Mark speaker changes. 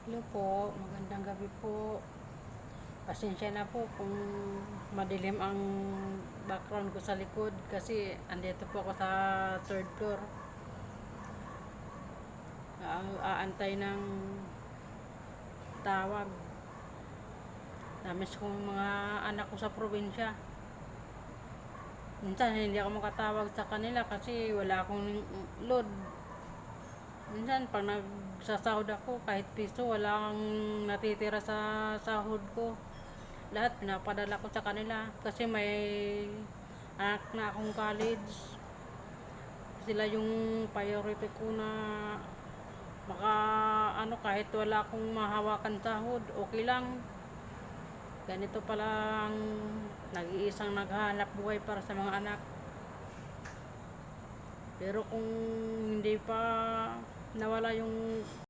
Speaker 1: Hello po, magandang gabi po. Pasensya na po kung madilim ang background ko sa likod kasi andito po ako sa third floor. Aantay ng tawag. Namiss ko mga anak ko sa probinsya. Minsan hindi ako makatawag sa kanila kasi wala akong load. Minsan pag nagsasahod ako kahit piso wala kang natitira sa sahod ko. Lahat pinapadala ko sa kanila kasi may anak na akong college. Sila yung priority ko na maka kahit wala akong mahawakan sahod, okay lang. Ganito pala ang nag-iisang naghahanap buhay para sa mga anak. Pero kung hindi pa nawala yung